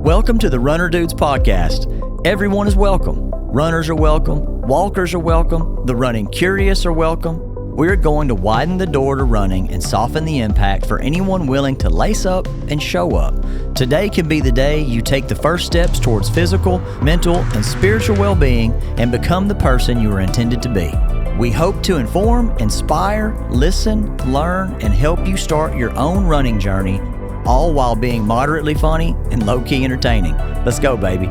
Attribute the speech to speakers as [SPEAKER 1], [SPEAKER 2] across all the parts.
[SPEAKER 1] Welcome to the Runner Dudes podcast. Everyone is welcome. Runners are welcome. Walkers are welcome. The running curious are welcome. We're going to widen the door to running and soften the impact for anyone willing to lace up and show up. Today can be the day you take the first steps towards physical, mental, and spiritual well-being and become the person you were intended to be. We hope to inform, inspire, listen, learn, and help you start your own running journey, all while being moderately funny and low-key entertaining. Let's go, baby.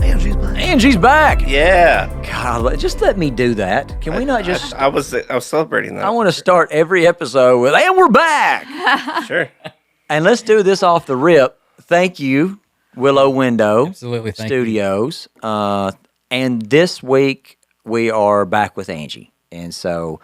[SPEAKER 2] Angie's back.
[SPEAKER 1] Angie's back.
[SPEAKER 2] Yeah.
[SPEAKER 1] God, just let me do that. Can we not just...
[SPEAKER 2] I was celebrating that.
[SPEAKER 1] I want to start every episode with, and we're back.
[SPEAKER 2] Sure.
[SPEAKER 1] And let's do this off the rip. Thank you, Willow Window
[SPEAKER 3] Absolutely, thank
[SPEAKER 1] Studios. And this week, we are back with Angie. And so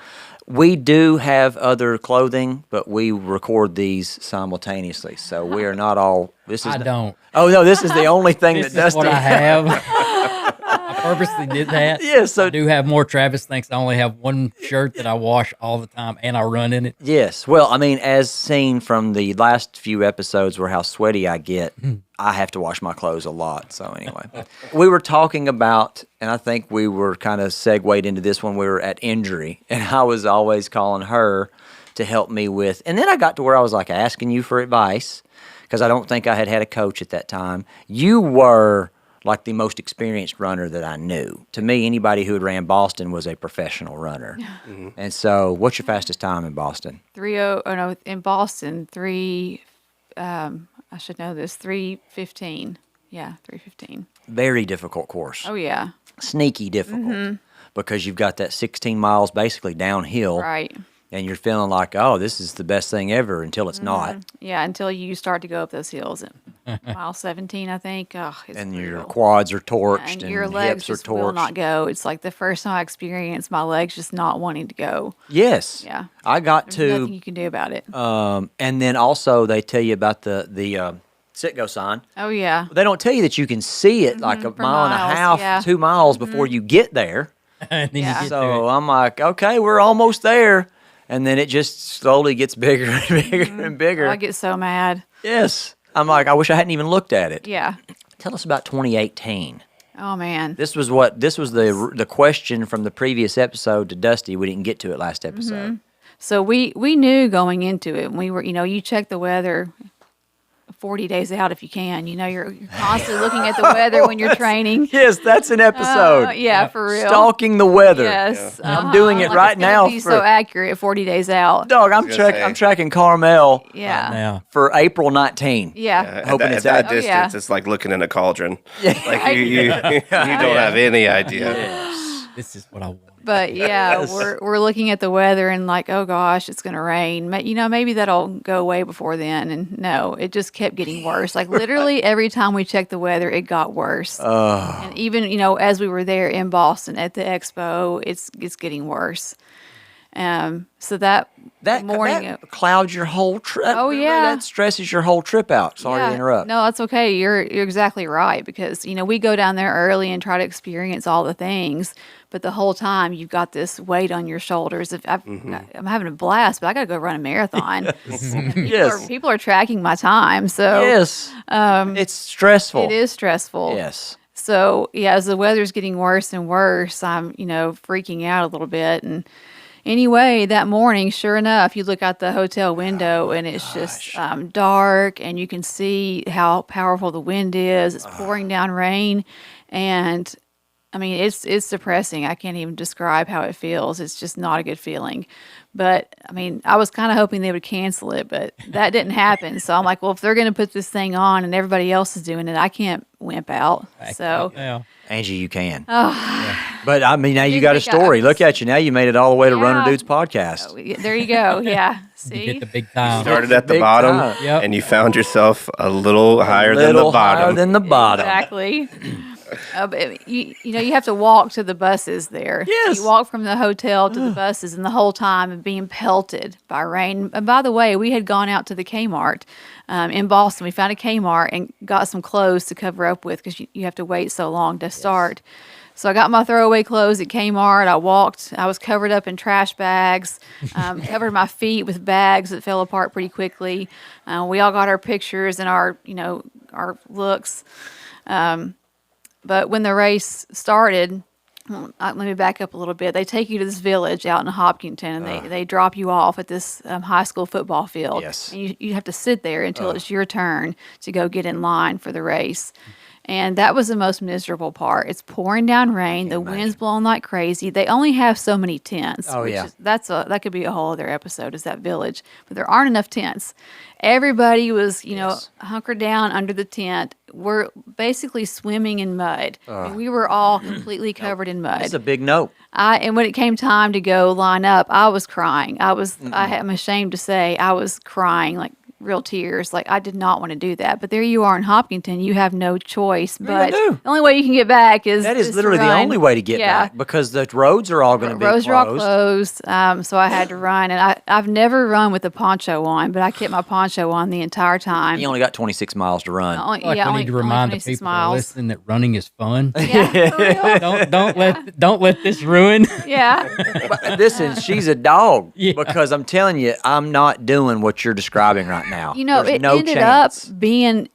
[SPEAKER 1] we do have other clothing, but we record these simultaneously. So we are not all...
[SPEAKER 3] I don't.
[SPEAKER 1] Oh, no, this is the only thing
[SPEAKER 3] This
[SPEAKER 1] that
[SPEAKER 3] is what
[SPEAKER 1] Dusty...
[SPEAKER 3] I have. I purposely did that.
[SPEAKER 1] Yes, so...
[SPEAKER 3] I do have more Travis thinks I only have one shirt that I wash all the time and I run in it.
[SPEAKER 1] Yes. Well, I mean, as seen from the last few episodes where how sweaty I get, I have to wash my clothes a lot. So anyway, we were talking about, and I think we were kind of segued into this when we were at injury, and I was always calling her to help me with, and then I got to where I was like asking you for advice because I don't think I had a coach at that time. You were like the most experienced runner that I knew. To me, anybody who had ran Boston was a professional runner. Mm-hmm. And so, what's your fastest time in Boston?
[SPEAKER 4] In Boston, I should know this, 3:15. Yeah, 3:15.
[SPEAKER 1] Very difficult course.
[SPEAKER 4] Oh, yeah.
[SPEAKER 1] Sneaky difficult because you've got that 16 miles basically downhill.
[SPEAKER 4] Right.
[SPEAKER 1] And you're feeling like, oh, this is the best thing ever until it's not.
[SPEAKER 4] Yeah, until you start to go up those hills at mile 17, I think. Oh, it's
[SPEAKER 1] And
[SPEAKER 4] brutal.
[SPEAKER 1] your quads are torched
[SPEAKER 4] and
[SPEAKER 1] and
[SPEAKER 4] your legs
[SPEAKER 1] hips are
[SPEAKER 4] just will
[SPEAKER 1] torched.
[SPEAKER 4] not go. It's like the first time I experienced my legs just not wanting to go.
[SPEAKER 1] Yes.
[SPEAKER 4] Yeah.
[SPEAKER 1] I got
[SPEAKER 4] There's nothing
[SPEAKER 1] to,
[SPEAKER 4] you can do about it.
[SPEAKER 1] and then also they tell you about the sit-go sign.
[SPEAKER 4] Oh, yeah.
[SPEAKER 1] They don't tell you that you can see it like a
[SPEAKER 4] for
[SPEAKER 1] mile and a
[SPEAKER 4] miles,
[SPEAKER 1] half,
[SPEAKER 4] yeah.
[SPEAKER 1] 2 miles before you get there.
[SPEAKER 3] And then
[SPEAKER 4] Yeah.
[SPEAKER 3] you get to
[SPEAKER 1] So
[SPEAKER 3] it.
[SPEAKER 1] I'm like, okay, we're almost there. And then it just slowly gets bigger and bigger and bigger.
[SPEAKER 4] I get so mad.
[SPEAKER 1] Yes. I'm like, I wish I hadn't even looked at it.
[SPEAKER 4] Yeah.
[SPEAKER 1] Tell us about 2018.
[SPEAKER 4] Oh, man.
[SPEAKER 1] This was the question from the previous episode to Dusty. We didn't get to it last episode.
[SPEAKER 4] So we knew going into it. We were, you check the weather 40 days out if you can. You're constantly looking at the weather when you're training.
[SPEAKER 1] Yes, that's an episode.
[SPEAKER 4] Yeah, for real.
[SPEAKER 1] Stalking the weather.
[SPEAKER 4] Yes.
[SPEAKER 1] I'm doing it
[SPEAKER 4] Like,
[SPEAKER 1] right
[SPEAKER 4] it's gonna
[SPEAKER 1] now
[SPEAKER 4] be
[SPEAKER 1] for
[SPEAKER 4] so accurate 40 days out.
[SPEAKER 1] dog. I'm
[SPEAKER 2] was gonna say.
[SPEAKER 1] tracking Carmel
[SPEAKER 4] Yeah.
[SPEAKER 3] Now,
[SPEAKER 1] for April 19.
[SPEAKER 4] Yeah.
[SPEAKER 2] At
[SPEAKER 1] Hoping
[SPEAKER 2] that,
[SPEAKER 1] it's
[SPEAKER 2] at that
[SPEAKER 1] out.
[SPEAKER 4] Oh, yeah.
[SPEAKER 2] distance, it's like looking in a cauldron. Like you don't have any idea.
[SPEAKER 3] this is what I want.
[SPEAKER 4] But yeah,
[SPEAKER 1] Yes.
[SPEAKER 4] we're looking at the weather and like, oh gosh, it's going to rain. Maybe that'll go away before then. And no, it just kept getting worse. Like literally every time we checked the weather, it got worse. And even, as we were there in Boston at the expo, it's getting worse. So that morning,
[SPEAKER 1] that clouds your whole trip.
[SPEAKER 4] Oh, yeah.
[SPEAKER 1] That stresses your whole trip out. Sorry to interrupt.
[SPEAKER 4] No, that's okay. You're exactly right because we go down there early and try to experience all the things, but the whole time you've got this weight on your shoulders. I'm having a blast, but I got to go run a marathon.
[SPEAKER 1] Yes.
[SPEAKER 4] People are tracking my time, so
[SPEAKER 1] Yes. It's stressful.
[SPEAKER 4] it is stressful.
[SPEAKER 1] Yes.
[SPEAKER 4] So yeah, as the weather's getting worse and worse, I'm freaking out a little bit and. Anyway, that morning, sure enough, you look out the hotel window and it's just dark and you can see how powerful the wind is. It's pouring down rain. And I mean, it's depressing. I can't even describe how it feels. It's just not a good feeling. But I mean, I was kind of hoping they would cancel it, but that didn't happen. So I'm like, well, if they're going to put this thing on and everybody else is doing it, I can't wimp out. So
[SPEAKER 3] Yeah.
[SPEAKER 1] Angie, you can. But I mean, now you
[SPEAKER 4] Didn't
[SPEAKER 1] got a
[SPEAKER 4] think I
[SPEAKER 1] story.
[SPEAKER 4] was-
[SPEAKER 1] Look at you. Now you made it all the way to Runner
[SPEAKER 4] Yeah.
[SPEAKER 1] Dudes podcast.
[SPEAKER 4] there you go. Yeah.
[SPEAKER 3] You get
[SPEAKER 4] See?
[SPEAKER 3] the big time.
[SPEAKER 2] Started at the
[SPEAKER 1] Big
[SPEAKER 2] bottom,
[SPEAKER 1] time.
[SPEAKER 3] Yep.
[SPEAKER 2] and you found yourself a little higher than the
[SPEAKER 1] Little higher
[SPEAKER 2] bottom.
[SPEAKER 1] than the bottom.
[SPEAKER 4] Exactly. But you have to walk to the buses there.
[SPEAKER 1] Yes.
[SPEAKER 4] You walk from the hotel to the buses, and the whole time being pelted by rain. And by the way, we had gone out to the Kmart in Boston. We found a Kmart and got some clothes to cover up with because you have to wait so long to start. So I got my throwaway clothes at Kmart. I walked. I was covered up in trash bags, covered my feet with bags that fell apart pretty quickly. We all got our pictures and our looks. But when the race started, let me back up a little bit. They take you to this village out in Hopkinton, and they drop you off at this high school football field.
[SPEAKER 1] Yes.
[SPEAKER 4] And you have to sit there until it's your turn to go get in line for the race. And that was the most miserable part. It's pouring down rain. The wind's blowing like crazy. They only have so many tents.
[SPEAKER 1] Oh, yeah.
[SPEAKER 4] That could be a whole other episode, is that village. But there aren't enough tents. Everybody was, hunkered down under the tent. We're basically swimming in mud. I mean, we were all completely covered in mud.
[SPEAKER 1] That's a big no.
[SPEAKER 4] And when it came time to go line up, I was crying. I'm ashamed to say I was crying, like real tears. Like, I did not want to do that. But there you are in Hopkinton. You have no choice. But the only way you can get back is
[SPEAKER 1] That is
[SPEAKER 4] to
[SPEAKER 1] literally the
[SPEAKER 4] run.
[SPEAKER 1] only way to get back, because the roads are all going to be
[SPEAKER 4] Roads
[SPEAKER 1] closed.
[SPEAKER 4] are all closed. So I had to run. And I've never run with a poncho on, but I kept my poncho on the entire time.
[SPEAKER 1] You only got 26 miles to run.
[SPEAKER 3] We need to remind the people that are listening that running is fun.
[SPEAKER 4] Yeah, for real.
[SPEAKER 3] don't let this ruin.
[SPEAKER 4] Yeah.
[SPEAKER 1] But listen, she's a dog,
[SPEAKER 3] Yeah.
[SPEAKER 1] because I'm telling you, I'm not doing what you're describing right now.
[SPEAKER 4] There's
[SPEAKER 1] There's
[SPEAKER 4] it ended up being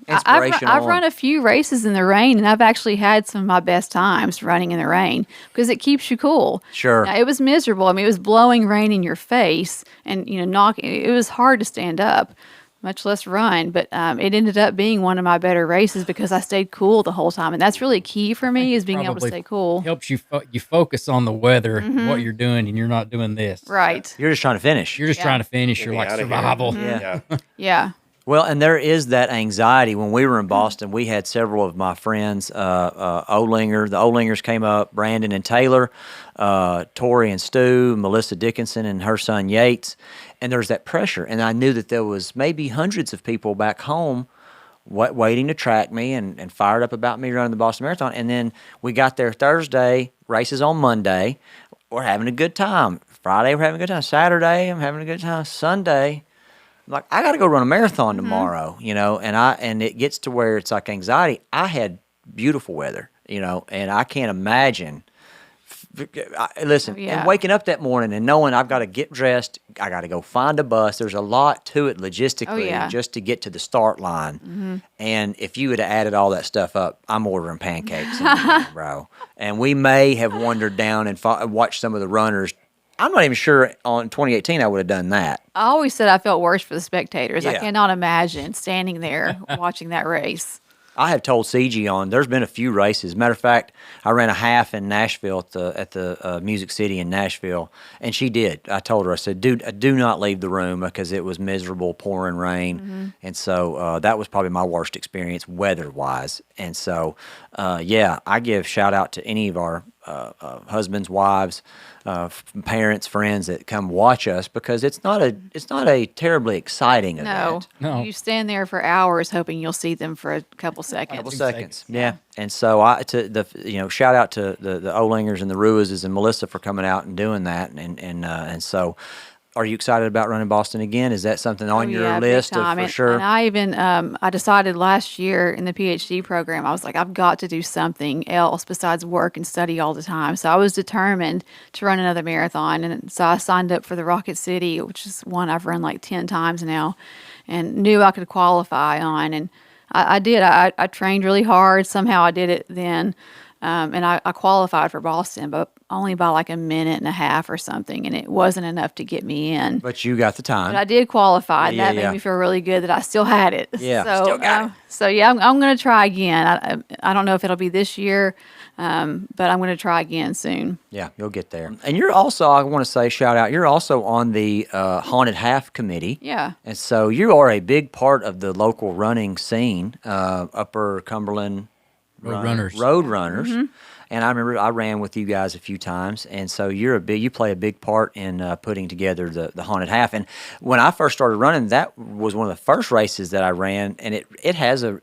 [SPEAKER 1] inspirational.
[SPEAKER 4] I've run a few races in the rain, and I've actually had some of my best times running in the rain because it keeps you cool.
[SPEAKER 1] Sure.
[SPEAKER 4] Now, it was miserable. I mean, it was blowing rain in your face, and knocking. It was hard to stand up, much less run. But it ended up being one of my better races because I stayed cool the whole time, and that's really key for me, is being able to stay cool.
[SPEAKER 3] Helps you you focus on the weather, what you're doing, and you're not doing this.
[SPEAKER 4] Right.
[SPEAKER 1] You're just trying to finish.
[SPEAKER 3] You're just trying to finish. You're
[SPEAKER 2] me
[SPEAKER 3] like
[SPEAKER 2] outta here.
[SPEAKER 3] survival.
[SPEAKER 1] Yeah.
[SPEAKER 4] Yeah.
[SPEAKER 1] Well, and there is that anxiety. When we were in Boston, we had several of my friends, the Olingers came up, Brandon and Taylor, Tori and Stu, Melissa Dickinson and her son Yates. And there's that pressure. And I knew that there was maybe hundreds of people back home waiting to track me and fired up about me running the Boston Marathon. And then we got there Thursday, races on Monday. We're having a good time. Friday, we're having a good time. Saturday, I'm having a good time. Sunday, I'm like, I got to go run a marathon tomorrow, and it gets to where it's like anxiety. I had beautiful weather, and I can't imagine. Listen, and waking up that morning and knowing I've got to get dressed, I got to go find a bus. There's a lot to it logistically just to get to the start line. And if you would have added all that stuff up, I'm ordering pancakes, in the morning, bro. And we may have wandered down and watched some of the runners. I'm not even sure on 2018 I would have done that.
[SPEAKER 4] I always said I felt worse for the spectators. I
[SPEAKER 1] Yeah.
[SPEAKER 4] cannot imagine standing there watching that race.
[SPEAKER 1] I have told CG there's been a few races. Matter of fact, I ran a half in Nashville at the Music City in Nashville, and she did. I told her, I said, dude, do not leave the room because it was miserable, pouring rain. And so that was probably my worst experience weather-wise. And so, I give shout out to any of our husbands, wives, parents, friends that come watch us, because it's not a terribly exciting event.
[SPEAKER 3] No.
[SPEAKER 4] You stand there for hours hoping you'll see them for a couple seconds.
[SPEAKER 1] Couple seconds. Yeah. And so shout out to the Olingers and the Ruizes and Melissa for coming out and doing that. And so, are you excited about running Boston again? Is that something on your list for sure?
[SPEAKER 4] And I even I decided last year in the PhD program, I was like, I've got to do something else besides work and study all the time. So I was determined to run another marathon, and so I signed up for the Rocket City, which is one I've run like 10 times now, and knew I could qualify on. And I did. I trained really hard. Somehow I did it then. And I qualified for Boston, but only by like a minute and a half or something, and it wasn't enough to get me in.
[SPEAKER 1] But you got the time.
[SPEAKER 4] But I did qualify, and that made me feel really good that I still had it.
[SPEAKER 1] Yeah,
[SPEAKER 4] so,
[SPEAKER 1] still got it.
[SPEAKER 4] So yeah, I'm going to try again. I don't know if it'll be this year, but I'm going to try again soon.
[SPEAKER 1] Yeah, you'll get there. And you're also, I want to say, shout out, you're also on the Haunted Half Committee.
[SPEAKER 4] Yeah.
[SPEAKER 1] And so you are a big part of the local running scene, Upper Cumberland Road Runners. And I remember I ran with you guys a few times, and so you play a big part in putting together the Haunted Half. And when I first started running, that was one of the first races that I ran, and it has a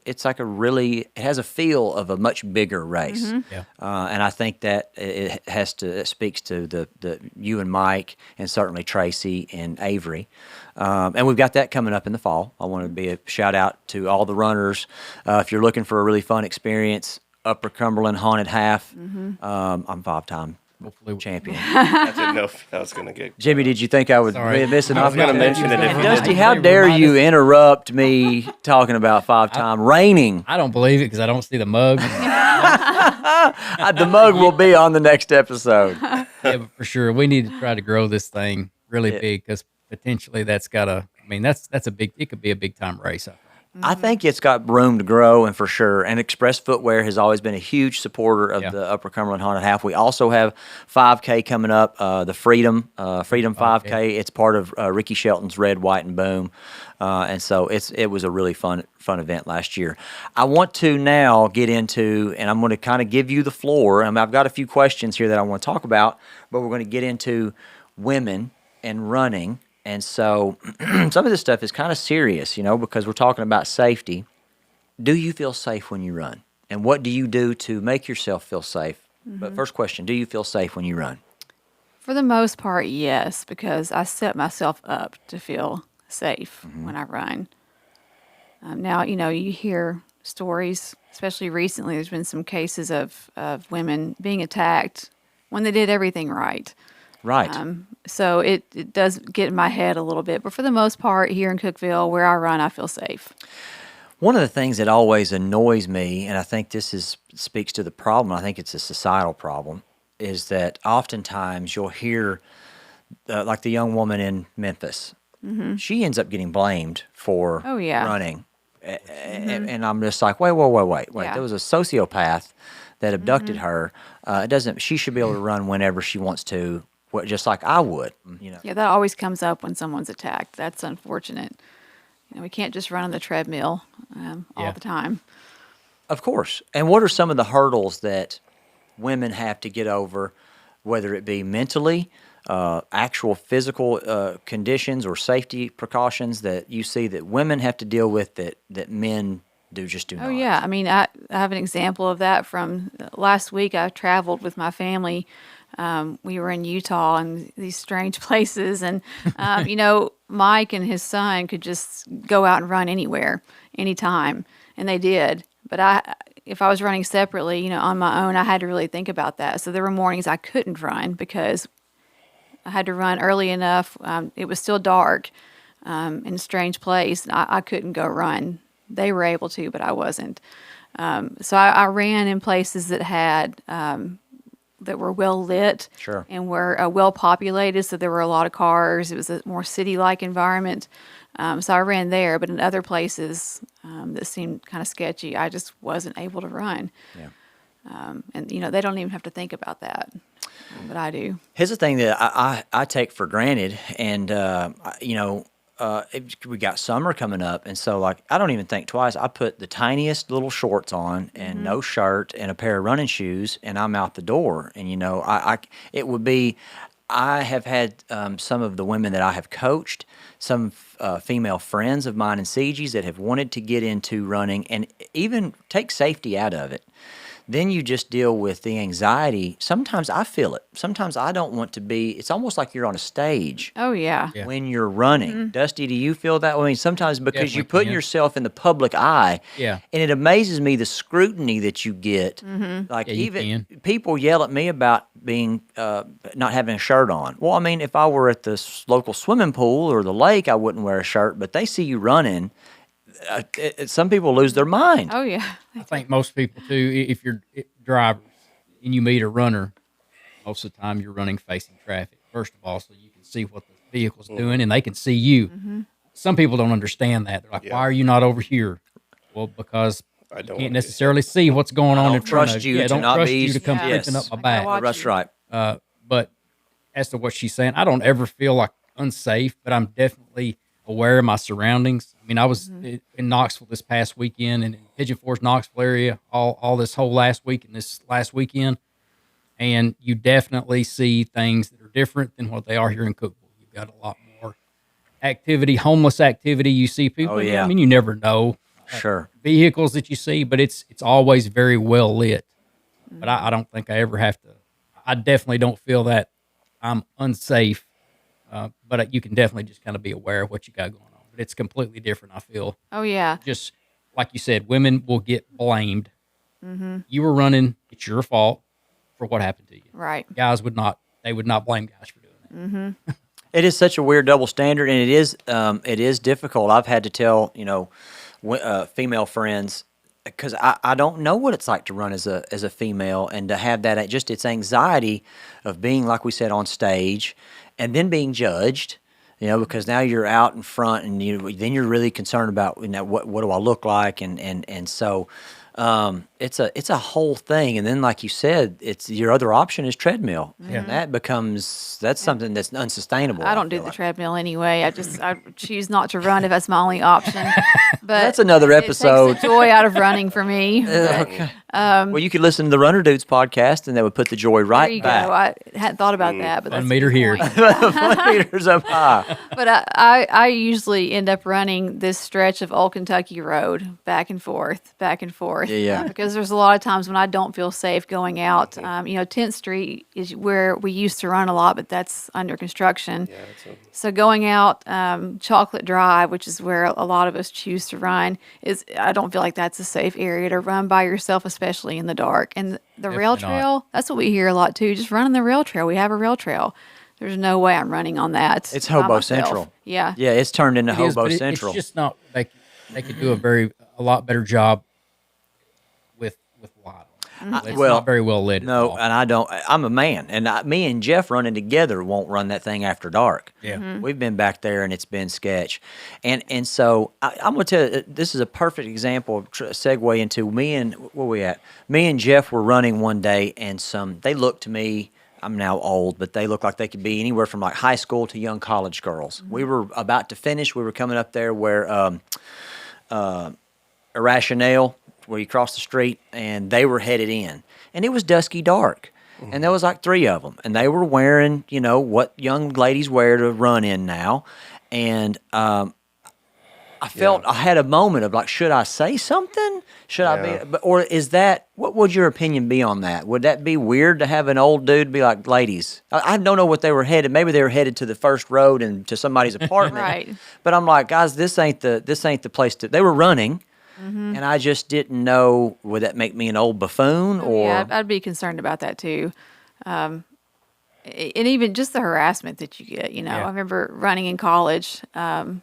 [SPEAKER 1] feel of a much bigger race.
[SPEAKER 3] Yeah.
[SPEAKER 1] And I think that it speaks to the you and Mike, and certainly Tracy and Avery. And we've got that coming up in the fall. I want to be a shout out to all the runners. If you're looking for a really fun experience, Upper Cumberland Haunted Half. I'm 5-time champion.
[SPEAKER 2] I didn't know if I was going to get.
[SPEAKER 1] Jimmy, did you think I would
[SPEAKER 3] Sorry.
[SPEAKER 1] miss enough?
[SPEAKER 2] I was going to mention it.
[SPEAKER 1] Dusty, how dare you interrupt me talking about 5-time reigning?
[SPEAKER 3] I don't believe it because I don't see the mug.
[SPEAKER 1] The mug will be on the next episode.
[SPEAKER 3] Yeah, but for sure, we need to try to grow this thing really big because potentially that's a big. It could be a big time race. I think.
[SPEAKER 1] I think it's got room to grow, and for sure. And Express Footwear has always been a huge supporter of the Upper Cumberland Haunted Half. We also have 5K coming up, the Freedom 5K. It's part of Ricky Shelton's Red, White, and Boom, and so it was a really fun event last year. I want to now get into, and I'm going to kind of give you the floor. I've got a few questions here that I want to talk about, but we're going to get into women and running. And so some of this stuff is kind of serious, because we're talking about safety. Do you feel safe when you run? And what do you do to make yourself feel safe? But first question, do you feel safe when you run?
[SPEAKER 4] For the most part, yes, because I set myself up to feel safe when I run. Now, you hear stories, especially recently, there's been some cases of women being attacked when they did everything right.
[SPEAKER 1] Right.
[SPEAKER 4] So it does get in my head a little bit. But for the most part, here in Cookeville, where I run, I feel safe.
[SPEAKER 1] One of the things that always annoys me, and I think this speaks to the problem, I think it's a societal problem, is that oftentimes you'll hear, like the young woman in Memphis, she ends up getting blamed for running. And I'm just like, wait.
[SPEAKER 4] Yeah.
[SPEAKER 1] There was a sociopath that abducted her. She should be able to run whenever she wants to, just like I would.
[SPEAKER 4] Yeah, that always comes up when someone's attacked. That's unfortunate. We can't just run on the treadmill all the time.
[SPEAKER 1] Of course. And what are some of the hurdles that women have to get over, whether it be mentally, actual physical conditions or safety precautions that you see that women have to deal with that men do not?
[SPEAKER 4] Oh, yeah. I mean, I have an example of that from last week. I traveled with my family. We were in Utah and these strange places. And, Mike and his son could just go out and run anywhere, anytime. And they did. But if I was running separately, on my own, I had to really think about that. So there were mornings I couldn't run because I had to run early enough. It was still dark in a strange place. And I couldn't go run. They were able to, but I wasn't. So I ran in places that had that were well lit,
[SPEAKER 1] Sure,
[SPEAKER 4] and were well populated. So there were a lot of cars. It was a more city-like environment. So I ran there, but in other places that seemed kind of sketchy, I just wasn't able to run.
[SPEAKER 1] Yeah.
[SPEAKER 4] And they don't even have to think about that, but I do.
[SPEAKER 1] Here's the thing that I take for granted, and we got summer coming up, and so I don't even think twice. I put the tiniest little shorts on and no shirt and a pair of running shoes, and I'm out the door. And I have had some of the women that I have coached, some female friends of mine in CGs that have wanted to get into running and even take safety out of it. Then you just deal with the anxiety. Sometimes I feel it. Sometimes I don't want to be. It's almost like you're on a stage.
[SPEAKER 4] Oh, yeah.
[SPEAKER 1] When you're running. Dusty, do you feel that way? I mean, sometimes because
[SPEAKER 3] Definitely
[SPEAKER 1] you're putting yourself in the public eye.
[SPEAKER 3] Yeah.
[SPEAKER 1] And it amazes me the scrutiny that you get. Even people yell at me about being not having a shirt on. Well, I mean, if I were at the local swimming pool or the lake, I wouldn't wear a shirt. But they see you running. Some people lose their mind.
[SPEAKER 4] Oh, yeah.
[SPEAKER 3] I think most people too, if you're drivers and you meet a runner, most of the time you're running facing traffic, first of all, so you can see what the vehicle's doing and they can see you. Some people don't understand that. They're like, why are you not over here? Well, because you can't necessarily see what's going on in front of you.
[SPEAKER 1] I don't trust you
[SPEAKER 3] to come picking up my bag.
[SPEAKER 1] That's right.
[SPEAKER 3] But as to what she's saying, I don't ever feel like unsafe, but I'm definitely aware of my surroundings. I mean, I was in Knoxville this past weekend and in Pigeon Forge, Knoxville area, all this whole last week and this last weekend. And you definitely see things that are different than what they are here in Cookeville. You've got a lot more activity, homeless activity. You see people.
[SPEAKER 1] Oh, yeah.
[SPEAKER 3] I mean, you never know.
[SPEAKER 1] Sure.
[SPEAKER 3] Vehicles that you see, but it's always very well lit. But I don't think I ever have to. I definitely don't feel that I'm unsafe. But you can definitely just kind of be aware of what you got going on. But it's completely different, I feel.
[SPEAKER 4] Oh, yeah.
[SPEAKER 3] Just like you said, women will get blamed You were running. It's your fault for what happened to you.
[SPEAKER 4] Right.
[SPEAKER 3] Guys would not blame guys for doing that.
[SPEAKER 1] It is such a weird double standard, and it is difficult. I've had to tell female friends, because I don't know what it's like to run as a female, and to have that it's anxiety of being, like we said, on stage, and then being judged. Because now you're out in front, and then you're really concerned about what do I look like, and so. It's a whole thing, and then like you said, it's your other option is treadmill, and that's something that's unsustainable.
[SPEAKER 4] I don't do the treadmill anyway. I choose not to run if that's my only option. But
[SPEAKER 1] that's another episode.
[SPEAKER 4] It takes the joy out of running for me.
[SPEAKER 1] Okay. Well, you could listen to the Runner Dudes podcast, and that would put the joy right
[SPEAKER 4] there you
[SPEAKER 1] back.
[SPEAKER 4] go. I hadn't thought about that, but that's
[SPEAKER 3] 1 meter here.
[SPEAKER 1] 1 meter's up high.
[SPEAKER 4] But I usually end up running this stretch of Old Kentucky Road back and forth.
[SPEAKER 1] Yeah.
[SPEAKER 4] Because there's a lot of times when I don't feel safe going out. 10th Street is where we used to run a lot, but that's under construction.
[SPEAKER 2] Yeah,
[SPEAKER 4] So going out Chocolate Drive, which is where a lot of us choose to run, I don't feel like that's a safe area to run by yourself, especially in the dark. And the rail trail, that's what we hear a lot too. Just running the rail trail. We have a rail trail. There's no way I'm running on that.
[SPEAKER 1] It's
[SPEAKER 4] by
[SPEAKER 1] Hobo
[SPEAKER 4] myself.
[SPEAKER 1] Central.
[SPEAKER 4] Yeah.
[SPEAKER 1] Yeah, it's turned into
[SPEAKER 3] It is,
[SPEAKER 1] Hobo
[SPEAKER 3] but
[SPEAKER 1] Central.
[SPEAKER 3] It's just not. They could do a lot better job with light on. It's not very well lit.
[SPEAKER 1] No, and I don't. I'm a man, and me and Jeff running together won't run that thing after dark.
[SPEAKER 3] Yeah.
[SPEAKER 1] We've been back there, and it's been sketch. And so I'm going to tell you, this is a perfect example of segue into me and where we at. Me and Jeff were running one day, and they looked to me. I'm now old, but they look like they could be anywhere from like high school to young college girls. We were about to finish. We were coming up there where Irrationale, where you cross the street, and they were headed in. And it was dusky dark. And there was like 3 of them. And they were wearing, what young ladies wear to run in now. And I felt I had a moment of like, should I say something? Should I be? Or is that, what would your opinion be on that? Would that be weird to have an old dude be like, ladies? I don't know what they were headed. Maybe they were headed to the first road and to somebody's apartment.
[SPEAKER 4] Right.
[SPEAKER 1] But I'm like, guys, this ain't the place to. They were running. And I just didn't know, would that make me an old buffoon or?
[SPEAKER 4] Yeah, I'd be concerned about that too. And even just the harassment that you get, I remember running in college, when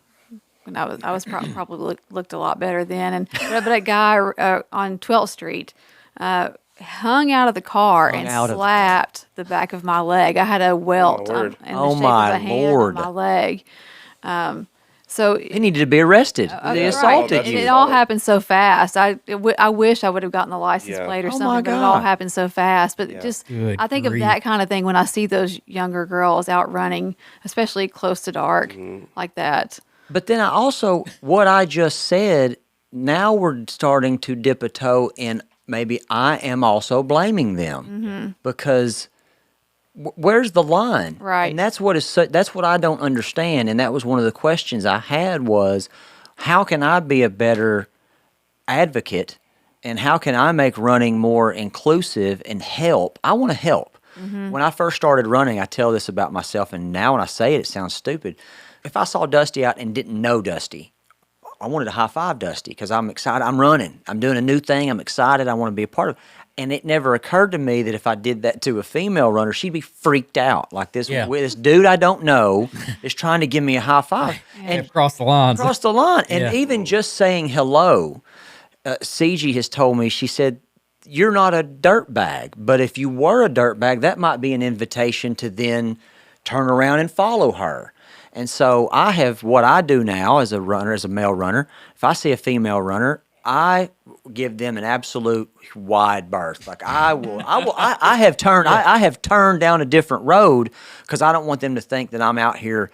[SPEAKER 4] I was probably looked a lot better then. But a guy on 12th Street hung out of the car and slapped the back of my leg. I had a welt in the shape of a hand on my leg. So
[SPEAKER 1] he needed to be arrested. They assaulted you.
[SPEAKER 4] It all happened so fast. I wish I would have gotten the license plate or something, but it all happened so fast. But I think of that kind of thing when I see those younger girls out running, especially close to dark like that.
[SPEAKER 1] But then what I just said, now we're starting to dip a toe in maybe I am also blaming them because where's the line?
[SPEAKER 4] Right.
[SPEAKER 1] And that's what I don't understand. And that was one of the questions I had was, how can I be a better advocate, and how can I make running more inclusive and help? I want to help. When I first started running, I tell this about myself, and now when I say it, it sounds stupid. If I saw Dusty out and didn't know Dusty, I wanted to high five Dusty because I'm excited. I'm running. I'm doing a new thing. I'm excited. I want to be a part of it. And it never occurred to me that if I did that to a female runner, she'd be freaked out. Like this dude I don't know is trying to give me a high five. And
[SPEAKER 3] across the line.
[SPEAKER 1] Across the line. And even just saying hello, CG has told me, she said, you're not a dirtbag, but if you were a dirtbag, that might be an invitation to then turn around and follow her. And so what I do now as a runner, as a male runner, if I see a female runner, I give them an absolute wide berth. Like I have turned down a different road because I don't want them to think that I'm out here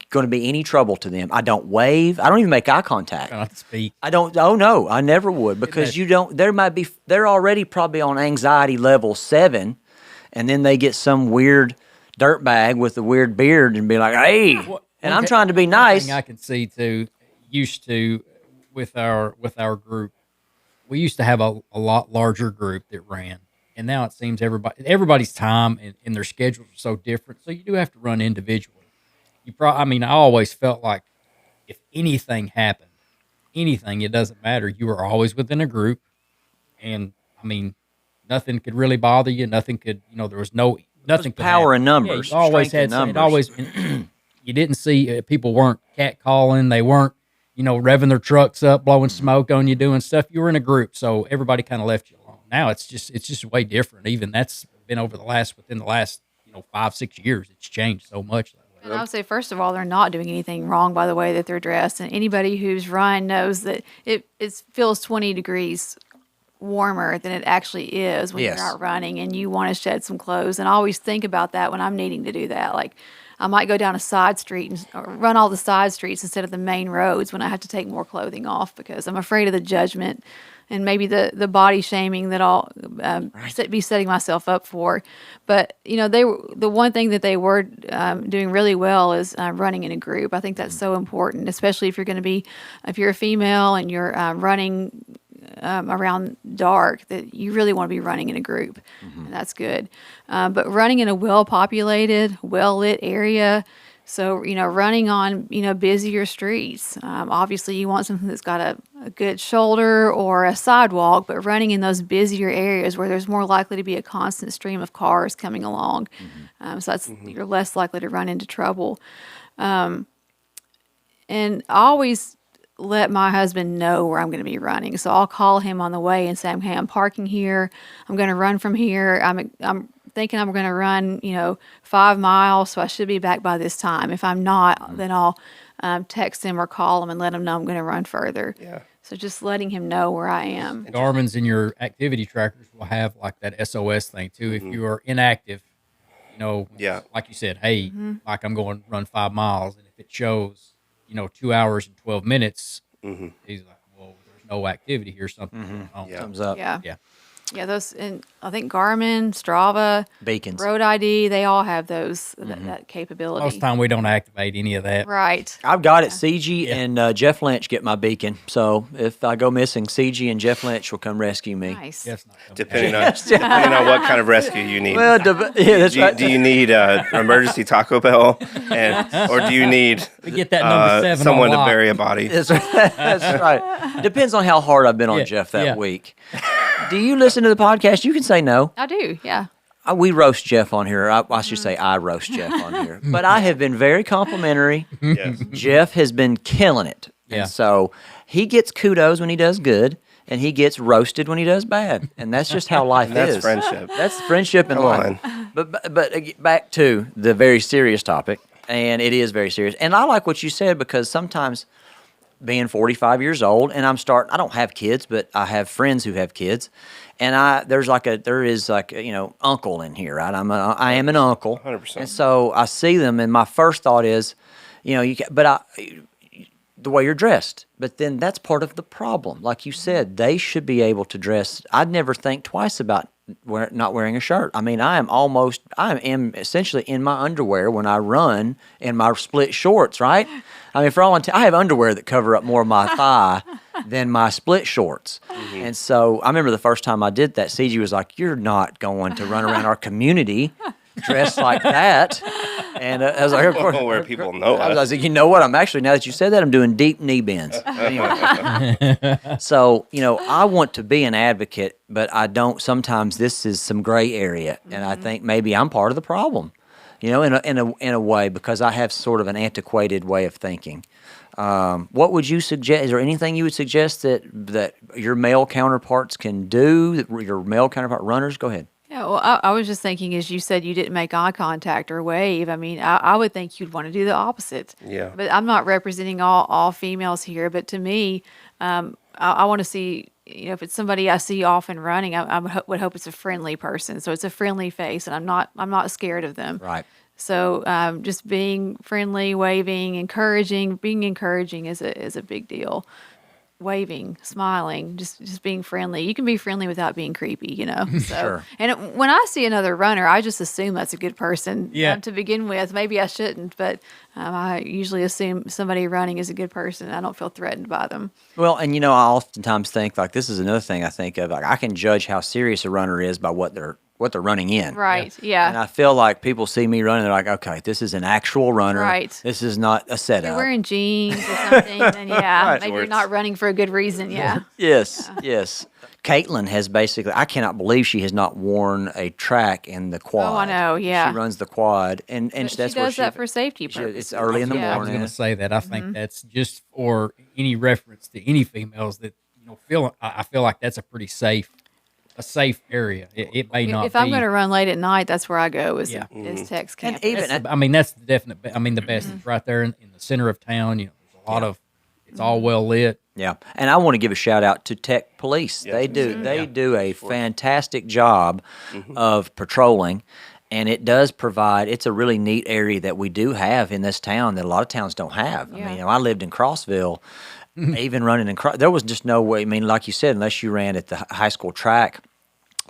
[SPEAKER 1] going to be any trouble to them. I don't wave. I don't even make eye contact.
[SPEAKER 3] I don't have to speak.
[SPEAKER 1] I don't. Oh no, I never would because you don't. They're already probably on anxiety level 7, and then they get some weird dirtbag with a weird beard and be like, hey. And I'm trying to be nice.
[SPEAKER 3] One thing I can see too, used to with our group, we used to have a lot larger group that ran, and now it seems everybody's time and their schedules are so different. So you do have to run individually. I always felt like if anything happened, it doesn't matter. You were always within a group, and mean, nothing could really bother you. Nothing could, there was nothing. Could
[SPEAKER 5] Power
[SPEAKER 3] happen.
[SPEAKER 5] in numbers.
[SPEAKER 3] Yeah, you always
[SPEAKER 5] strength in
[SPEAKER 3] had
[SPEAKER 5] numbers.
[SPEAKER 3] you didn't see people weren't catcalling. They weren't, revving their trucks up, blowing smoke on you, doing stuff. You were in a group, so everybody kind of left you alone. Now it's just way different. Even that's been within the last 5-6 years. It's changed so much.
[SPEAKER 4] And I would say, first of all, they're not doing anything wrong by the way that they're dressed. And anybody who's run knows that it feels 20 degrees warmer than it actually is when
[SPEAKER 5] Yes.
[SPEAKER 4] you're out running and you want to shed some clothes. And I always think about that when I'm needing to do that. Like, I might go down a side street or run all the side streets instead of the main roads when I have to take more clothing off because I'm afraid of the judgment and maybe the body shaming that I'll be setting myself up for. But, the one thing that they were doing really well is running in a group. I think that's so important, especially if you're a female and you're running around dark, that you really want to be running in a group. And that's good. But running in a well-populated, well-lit area, so, running on, busier streets, obviously you want something that's got a good shoulder or a sidewalk, but running in those busier areas where there's more likely to be a constant stream of cars coming along. So you're less likely to run into trouble. And I always let my husband know where I'm going to be running. So I'll call him on the way and say, "Hey, I'm parking here. I'm going to run from here. I'm thinking I'm going to run, 5 miles, so I should be back by this time. If I'm not, then I'll text him or call him and let him know I'm going to run further."
[SPEAKER 2] Yeah.
[SPEAKER 4] So just letting him know where I am.
[SPEAKER 3] Garmin's in your activity trackers will have like that SOS thing too. If you are inactive,
[SPEAKER 2] Yeah.
[SPEAKER 3] like you said, hey, like I'm going to run 5 miles, and if it shows, 2 hours and 12 minutes, he's like, well, there's no activity here, something going on.
[SPEAKER 2] Yeah.
[SPEAKER 5] Thumbs up.
[SPEAKER 4] Yeah.
[SPEAKER 3] Yeah.
[SPEAKER 4] Yeah, those, and I think Garmin, Strava,
[SPEAKER 5] Beacons.
[SPEAKER 4] Road ID, they all have those, that capability.
[SPEAKER 3] Most of the time we don't activate any of that.
[SPEAKER 4] Right.
[SPEAKER 5] I've got it. CG and Jeff Lynch get my beacon. So if I go missing, CG and Jeff Lynch will come rescue me.
[SPEAKER 4] Nice.
[SPEAKER 3] Jeff's not coming.
[SPEAKER 2] Depending on what kind of rescue you need.
[SPEAKER 5] Well, yeah, that's right.
[SPEAKER 2] Do you need emergency Taco Bell, or do you need
[SPEAKER 3] We get that number 7
[SPEAKER 2] someone
[SPEAKER 3] on
[SPEAKER 2] to
[SPEAKER 3] lock.
[SPEAKER 2] bury a body?
[SPEAKER 5] That's right. That's right. Depends on how hard I've been on
[SPEAKER 3] Yeah,
[SPEAKER 5] Jeff that
[SPEAKER 3] yeah.
[SPEAKER 5] week. Do you listen to the podcast? You can say no.
[SPEAKER 4] I do, yeah.
[SPEAKER 5] We roast Jeff on here. I should say I roast Jeff on here. But I have been very complimentary.
[SPEAKER 2] Yes.
[SPEAKER 5] Jeff has been killing it.
[SPEAKER 3] Yeah.
[SPEAKER 5] And so he gets kudos when he does good, and he gets roasted when he does bad. And that's just how life
[SPEAKER 2] That's
[SPEAKER 5] is.
[SPEAKER 2] friendship.
[SPEAKER 5] That's friendship in
[SPEAKER 2] Come
[SPEAKER 5] life.
[SPEAKER 2] on.
[SPEAKER 5] But back to the very serious topic, and it is very serious. And I like what you said because sometimes being 45 years old, and I don't have kids, but I have friends who have kids, and there is uncle in here, right? I am an uncle,
[SPEAKER 2] 100%.
[SPEAKER 5] and so I see them, and my first thought is, the way you're dressed. But then that's part of the problem. Like you said, they should be able to dress. I'd never think twice about not wearing a shirt. I mean, I am essentially in my underwear when I run in my split shorts, right? I mean, I have underwear that cover up more of my thigh than my split shorts. And so I remember the first time I did that, CG was like, "You're not going to run around our community dressed like that." And I was like, "Of course."
[SPEAKER 2] Where people know
[SPEAKER 5] I was
[SPEAKER 2] us.
[SPEAKER 5] like, "You know what? Now that you said that, I'm doing deep knee bends." Anyway. So, I want to be an advocate, but I don't. Sometimes this is some gray area, and I think maybe I'm part of the problem, in a way, because I have sort of an antiquated way of thinking. What would you suggest? Is there anything you would suggest that your male counterparts can do? That your male counterpart runners? Go ahead.
[SPEAKER 4] Yeah, well, I was just thinking, as you said, you didn't make eye contact or wave. I mean, I would think you'd want to do the opposite.
[SPEAKER 2] Yeah.
[SPEAKER 4] But I'm not representing all females here. But to me, I want to see, if it's somebody I see often running, I would hope it's a friendly person. So it's a friendly face, and I'm not scared of them.
[SPEAKER 5] Right.
[SPEAKER 4] So just being friendly, waving, being encouraging is a big deal. Waving, smiling, just being friendly. You can be friendly without being creepy, So,
[SPEAKER 5] Sure.
[SPEAKER 4] And when I see another runner, I just assume that's a good person to begin with. Maybe I shouldn't, but I usually assume somebody running is a good person. I don't feel threatened by them.
[SPEAKER 5] Well, and I oftentimes think, like, this is another thing I think of. Like, I can judge how serious a runner is by what their what they're running in.
[SPEAKER 4] Right. Yeah.
[SPEAKER 5] And I feel like people see me running, they're like, okay, this is an actual runner.
[SPEAKER 4] Right.
[SPEAKER 5] This is not a
[SPEAKER 4] If
[SPEAKER 5] setup.
[SPEAKER 4] you're wearing jeans or something, then yeah,
[SPEAKER 5] Right.
[SPEAKER 4] maybe you're not running for a good reason. Yeah.
[SPEAKER 5] Yes, yes. Caitlin has basically, I cannot believe she has not worn a track in the quad.
[SPEAKER 4] Oh, I know, yeah.
[SPEAKER 5] She runs the quad, and
[SPEAKER 4] But
[SPEAKER 5] that's
[SPEAKER 4] she
[SPEAKER 5] where
[SPEAKER 4] does that for safety
[SPEAKER 5] she-
[SPEAKER 4] purposes.
[SPEAKER 5] it's early in the
[SPEAKER 3] I was
[SPEAKER 5] morning.
[SPEAKER 3] going to say that. I think that's just for any reference to any females that I feel like that's a pretty safe area. It may not.
[SPEAKER 4] If I'm
[SPEAKER 3] be-
[SPEAKER 4] going to run late at night, that's where I go. Is
[SPEAKER 3] Yeah.
[SPEAKER 4] Tex Camp.
[SPEAKER 5] And even
[SPEAKER 3] That's- I mean, that's the definite. I mean, the best is right there in the center of town. There's a lot of. It's all well lit.
[SPEAKER 5] Yeah, and I want to give a shout out to Tech Police.
[SPEAKER 2] Yeah,
[SPEAKER 5] they do
[SPEAKER 2] mhm.
[SPEAKER 5] they do a fantastic job of patrolling, and it does provide. It's a really neat area that we do have in this town that a lot of towns don't have. I
[SPEAKER 4] Yeah.
[SPEAKER 5] mean, I lived in Crossville, even running in there was just no way. I mean, like you said, unless you ran at the high school track.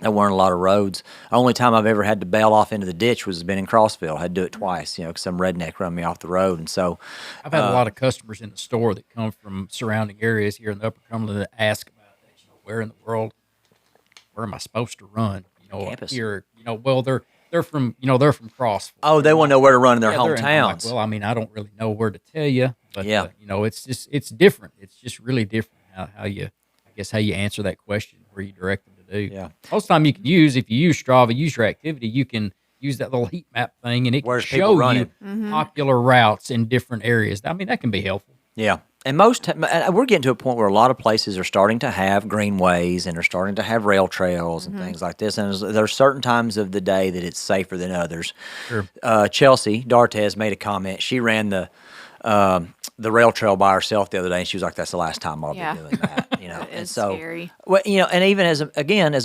[SPEAKER 5] There weren't a lot of roads. The only time I've ever had to bail off into the ditch was been in Crossville. I had to do it twice, because some redneck run me off the road. And so,
[SPEAKER 3] I've had a lot of customers in the store that come from surrounding areas here in the Upper Cumberland that ask about that. Where in the world, where am I supposed to run?
[SPEAKER 5] Campus.
[SPEAKER 3] Here. Well, they're from Crossville.
[SPEAKER 5] oh, they want to know where to run in their
[SPEAKER 3] Yeah, they're in- I'm like,
[SPEAKER 5] hometowns.
[SPEAKER 3] well, I mean, I don't really know where to tell you, but
[SPEAKER 5] Yeah.
[SPEAKER 3] it's different. It's just really different how you answer that question, where you direct them to do.
[SPEAKER 5] Yeah.
[SPEAKER 3] Most of the time you can use, if you use Strava, use your activity, you can use that little heat map thing, and it
[SPEAKER 5] Where's
[SPEAKER 3] can
[SPEAKER 5] people
[SPEAKER 3] show
[SPEAKER 5] running?
[SPEAKER 3] you popular routes in different areas. I mean, that can be helpful.
[SPEAKER 5] Yeah. And we're getting to a point where a lot of places are starting to have greenways and are starting to have rail trails and things like this. And there's certain times of the day that it's safer than others.
[SPEAKER 3] Sure.
[SPEAKER 5] Chelsea Dartez made a comment. She ran the rail trail by herself the other day, and she was like, "That's the last time I'll
[SPEAKER 4] Yeah.
[SPEAKER 5] be doing that."
[SPEAKER 4] It
[SPEAKER 5] And
[SPEAKER 4] is
[SPEAKER 5] so,
[SPEAKER 4] scary.
[SPEAKER 5] well, and even as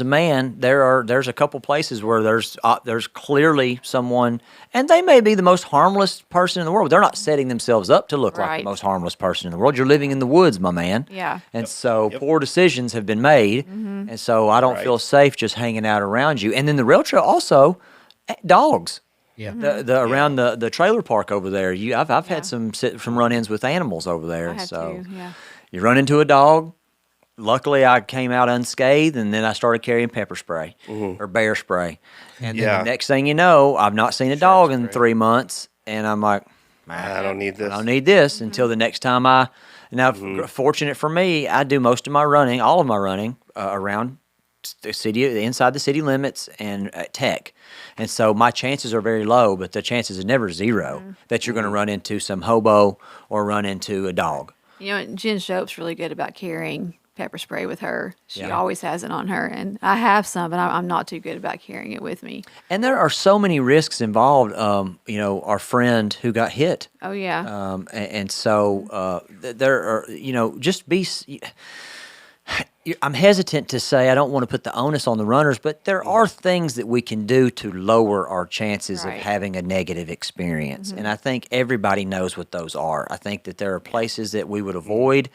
[SPEAKER 5] a man, there's a couple places where there's clearly someone, and they may be the most harmless person in the world. They're not setting themselves up to look like
[SPEAKER 4] Right.
[SPEAKER 5] the most harmless person in the world. You're living in the woods, my man.
[SPEAKER 4] Yeah.
[SPEAKER 5] And so poor decisions have been made, and so I don't feel safe just hanging out around you. And then the rail trail also, dogs.
[SPEAKER 3] Yeah.
[SPEAKER 5] The around the trailer park over there. I've had some run-ins with animals over there.
[SPEAKER 4] I have
[SPEAKER 5] so
[SPEAKER 4] too. Yeah.
[SPEAKER 5] you run into a dog. Luckily, I came out unscathed, and then I started carrying pepper spray or bear spray. And then the next thing you know, I've not seen a dog in 3 months, and I'm like,
[SPEAKER 2] I don't need this.
[SPEAKER 5] I don't need this until the next time fortunate for me, I do most of my running, all of my running around the city, inside the city limits and at Tech. And so my chances are very low, but the chances are never zero that you're going to run into some hobo or run into a dog.
[SPEAKER 4] Jen Shope's really good about carrying pepper spray with her. She
[SPEAKER 5] Yeah.
[SPEAKER 4] always has it on her, and I have some, but I'm not too good about carrying it with me.
[SPEAKER 5] And there are so many risks involved. Our friend who got hit.
[SPEAKER 4] Oh yeah.
[SPEAKER 5] And so there are, just be. I'm hesitant to say I don't want to put the onus on the runners, but there are things that we can do to lower our chances of
[SPEAKER 4] Right.
[SPEAKER 5] having a negative experience. And I think everybody knows what those are. I think that there are places that we would avoid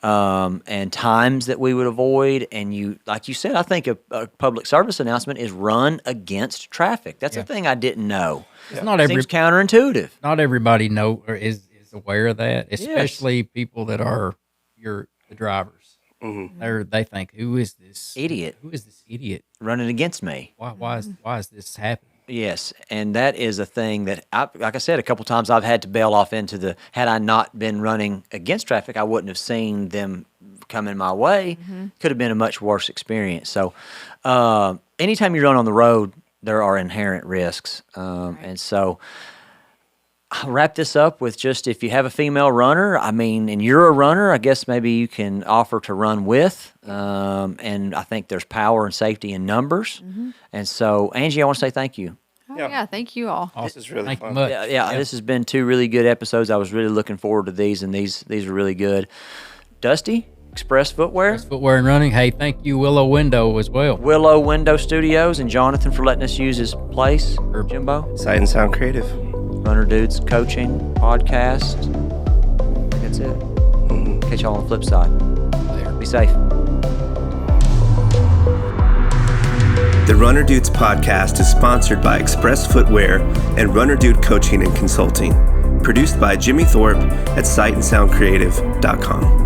[SPEAKER 5] and times that we would avoid. And like you said, I think a public service announcement is run against traffic. That's a thing I didn't know.
[SPEAKER 3] It's not
[SPEAKER 5] Seems counterintuitive.
[SPEAKER 3] not everybody know or is aware of that, especially people that are the drivers. They think, who is this
[SPEAKER 5] Idiot.
[SPEAKER 3] Who is this idiot?
[SPEAKER 5] Running against me.
[SPEAKER 3] Why is this happening?
[SPEAKER 5] Yes, and that is a thing that, like I said, a couple times I've had to bail off into had I not been running against traffic, I wouldn't have seen them coming my way. Could have been a much worse experience. So anytime you run on the road, there are inherent risks. And so I'll wrap this up with just, if you have a female runner, and you're a runner, I guess maybe you can offer to run with. And I think there's power and safety in numbers. And so, Angie, I want to say thank you.
[SPEAKER 4] Oh,
[SPEAKER 2] Yeah.
[SPEAKER 4] yeah. Thank you all.
[SPEAKER 3] Awesome.
[SPEAKER 2] This is really
[SPEAKER 3] Thank you
[SPEAKER 2] fun.
[SPEAKER 3] much.
[SPEAKER 5] Yeah, this has been 2 really good episodes. I was really looking forward to these, and these are really good. Dusty, Express Footwear,
[SPEAKER 3] Footwear and running. Hey, thank you, Willow Window, as well.
[SPEAKER 5] Willow Window Studios, and Jonathan for letting us use his place. Jimbo,
[SPEAKER 2] Sight and Sound Creative.
[SPEAKER 5] Runner Dudes Coaching Podcast. I think that's it. Catch y'all on the flip side. Be safe.
[SPEAKER 2] The Runner Dudes podcast is sponsored by Express Footwear and Runner Dude Coaching and Consulting. Produced by Jimmy Thorpe at sightandsoundcreative.com.